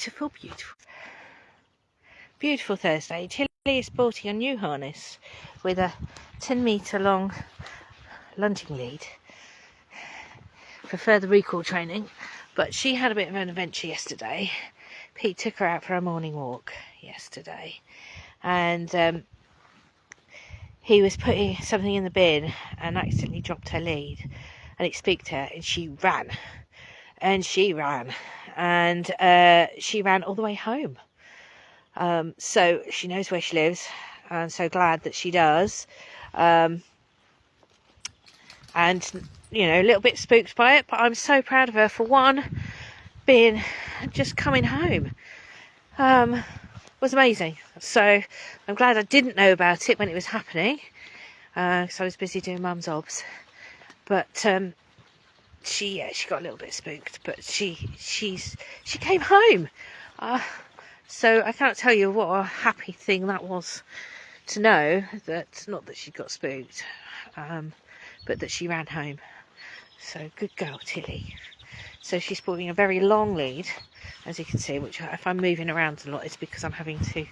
beautiful, beautiful, beautiful Thursday. Tilly is sporting a new harness with a 10-metre long lunging lead for further recall training, but she had a bit of an adventure yesterday. Pete took her out for a morning walk yesterday, and he was putting something in the bin and accidentally dropped her lead, and it spooked her, and she ran and she ran all the way home. So she knows where she lives. I'm so glad that she does. And you know, a little bit spooked by it, but I'm so proud of her for one, being just coming home. Was amazing. So I'm glad I didn't know about it when it was happening, because I was busy doing mum's obs. But she got a little bit spooked, but she came home. So I can't tell you what a happy thing that was to know that, not that she got spooked, but that she ran home. So good girl, Tilly. So she's sporting a very long lead, as you can see, which if I'm moving around a lot, it's because I'm having to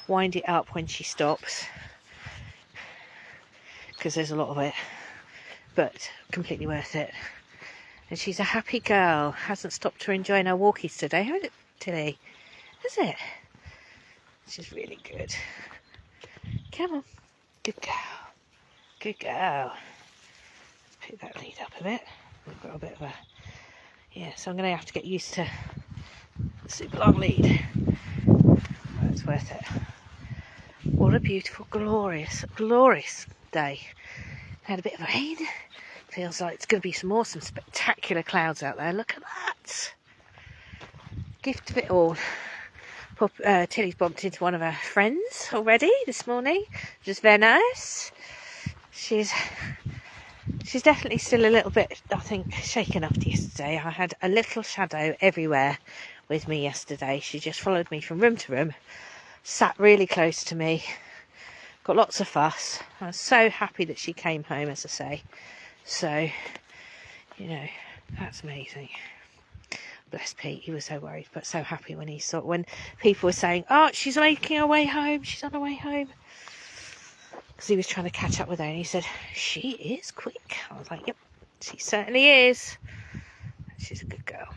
wind it up when she stops, because there's a lot of it, but completely worth it. And she's a happy girl. Hasn't stopped her enjoying her walkies today, has it, Tilly? Has it? She's really good. Come on. Good girl. Good girl. Let's pick that lead up a bit. We've got a bit of a... Yeah, so I'm going to have to get used to the super long lead. But it's worth it. What a beautiful, glorious, glorious day. Had a bit of rain. Feels like it's going to be some awesome, spectacular clouds out there. Look at that. Gift of it all. Tilly's bumped into one of her friends already this morning, which is very nice. She's definitely still a little bit, I think, shaken after yesterday. I had a little shadow everywhere with me yesterday. She just followed me from room to room, sat really close to me, got lots of fuss. I was so happy that she came home, as I say. So, you know, that's amazing. Bless Pete, he was so worried, but so happy when when people were saying, oh, she's making her way home, she's on her way home. Because he was trying to catch up with her, and he said, she is quick. I was like, yep, she certainly is. She's a good girl.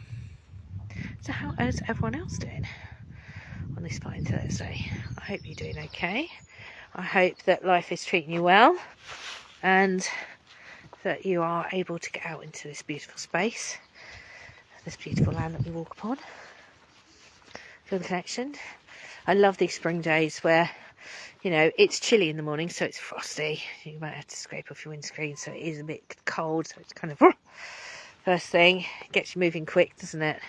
So how is everyone else doing on this fine Thursday? I hope you're doing okay. I hope that life is treating you well, and that you are able to get out into this beautiful space, this beautiful land that we walk upon. Feel the connection. I love these spring days where, you know, it's chilly in the morning, so it's frosty. You might have to scrape off your windscreen, so it is a bit cold. So it's kind of first thing, it gets you moving quick, doesn't it?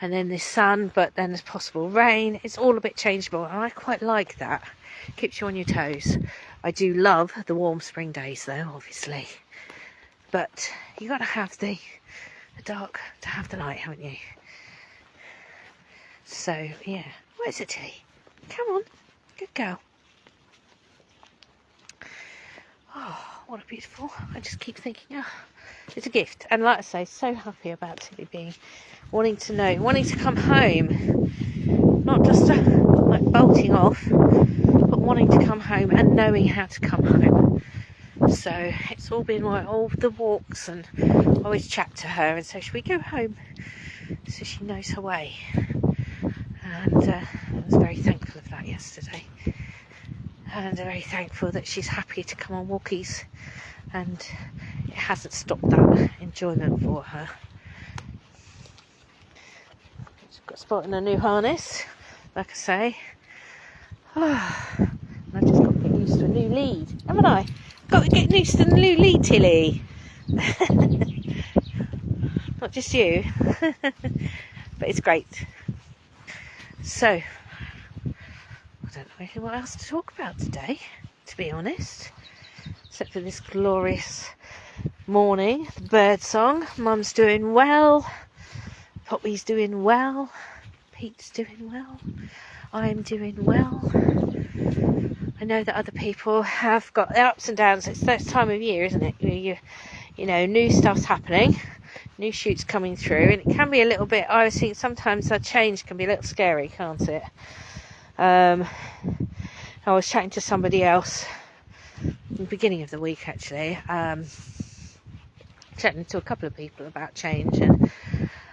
And then there's sun, but then there's possible rain. It's all a bit changeable, and I quite like that. Keeps you on your toes. I do love the warm spring days, though, obviously. But you got to have the dark to have the light, haven't you? So yeah, where's it, Tilly? Come on, good girl. Oh, what a beautiful! I just keep thinking, oh, it's a gift. And like I say, so happy about Tilly wanting to come home, not just like bolting off, but wanting to come home and knowing how to come home. So it's all been like all the walks, and I always chat to her and say, should we go home? So she knows her way. And I was very thankful of that yesterday. And very thankful that she's happy to come on walkies, and it hasn't stopped that enjoyment for her. She's got spotting a new harness, like I say. Oh, I've just got to get used to a new lead, haven't I? Got to get used to the new lead, Tilly. Not just you. But it's great. So, I don't know anything what else to talk about today, to be honest. Except for this glorious morning, the bird song. Mum's doing well. Poppy's doing well. Pete's doing well. I'm doing well. I know that other people have got their ups and downs. It's that time of year, isn't it? You know, new stuff's happening. New shoots coming through, and it can be a little bit, I think sometimes that change can be a little scary, can't it? I was chatting to somebody else in the beginning of the week, actually, chatting to a couple of people about change,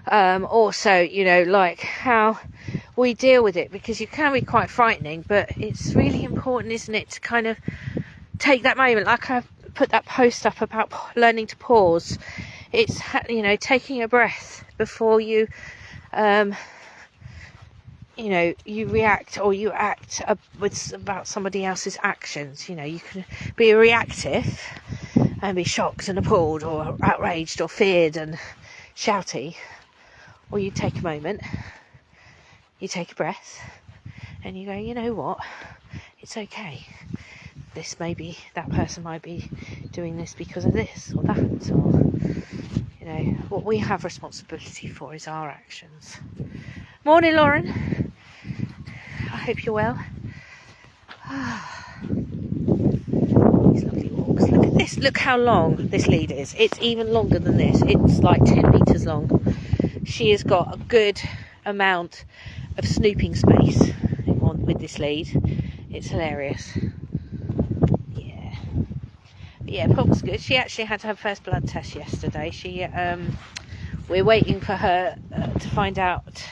and also, you know, like how we deal with it, because it can be quite frightening, but it's really important, isn't it, to kind of take that moment, like I put that post up about learning to pause. It's, you know, taking a breath before you, you know, you react or you act about somebody else's actions. You know, you can be reactive and be shocked and appalled or outraged or feared and shouty, or you take a moment, you take a breath, and you go, you know what, it's okay. This that person might be doing this because of this or that, or, you know, what we have responsibility for is our actions. Morning, Lauren. I hope you're well. These lovely walks. Look at this. Look how long this lead is. It's even longer than this. It's like 10 metres long. She has got a good amount of snooping space with this lead. It's hilarious. Yeah, Pop's good. She actually had her first blood test yesterday. We're waiting for her to find out,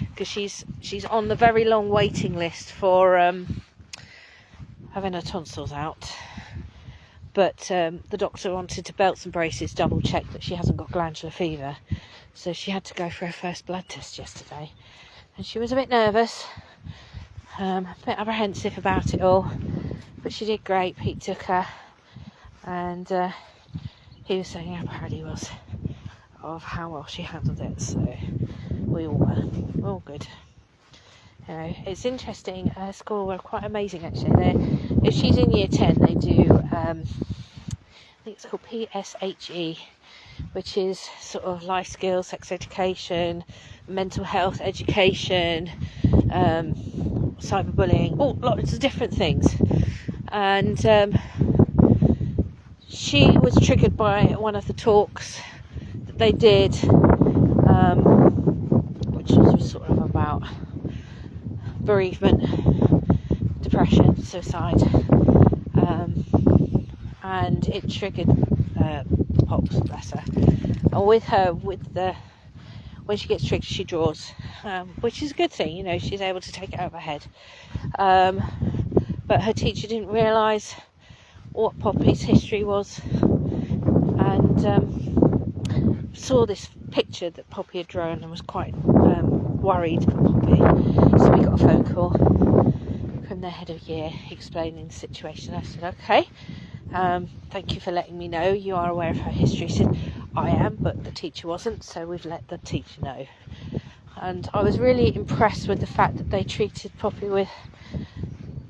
because she's on the very long waiting list for having her tonsils out. But the doctor wanted to belts and braces double check that she hasn't got glandular fever, so she had to go for her first blood test yesterday, and she was a bit nervous, a bit apprehensive about it all, but she did great. Pete took her, and he was saying how proud he was of how well she handled it, so we all were. We're all good. You know, it's interesting, her school were quite amazing actually. If she's in year 10, they do, I think it's called PSHE, which is sort of life skills, sex education, mental health education, cyberbullying, all lots of different things. And she was triggered by one of the talks that they did, which was sort of about bereavement, depression, suicide, and it triggered Pops, bless her. And with her, when she gets triggered, she draws, which is a good thing, you know, she's able to take it out of her head. But her teacher didn't realise what Poppy's history was, and saw this picture that Poppy had drawn and was quite worried for Poppy. So we got a phone call from the head of year explaining the situation. I said, okay, thank you for letting me know. You are aware of her history. She said, I am, but the teacher wasn't, so we've let the teacher know. And I was really impressed with the fact that they treated Poppy with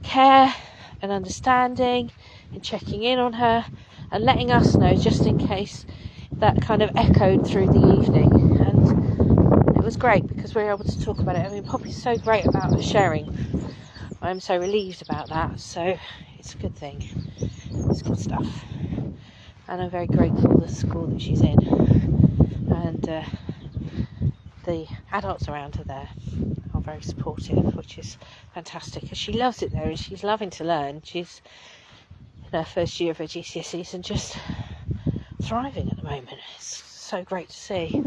care and understanding and checking in on her and letting us know, just in case that kind of echoed through the evening. And it was great because we were able to talk about it. I mean, Poppy's so great about the sharing. I'm so relieved about that, so it's a good thing. It's good stuff. And I'm very grateful for the school that she's in, and the adults around her there are very supportive, which is fantastic, because she loves it there and she's loving to learn. She's in her first year of her GCSEs and just thriving at the moment. It's so great to see.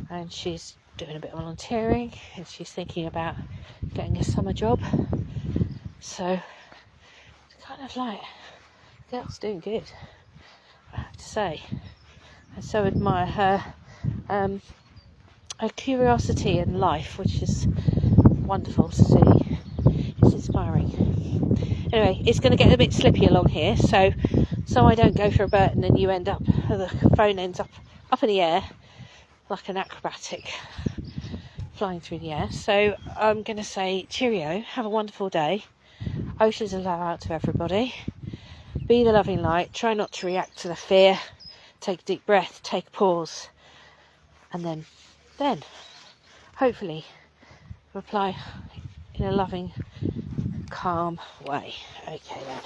And she's doing a bit of volunteering, and she's thinking about getting a summer job. So it's kind of like, the girl's doing good, I have to say. I so admire her curiosity in life, which is wonderful to see. It's inspiring. Anyway, it's going to get a bit slippy along here, so I don't go for a Burton and you end up, the phone ends up in the air like an acrobatic flying through the air. So I'm going to say cheerio, have a wonderful day. Oceans of love out to everybody. Be the loving light. Try not to react to the fear. Take a deep breath, take a pause, and then hopefully reply in a loving, calm way. Okay then.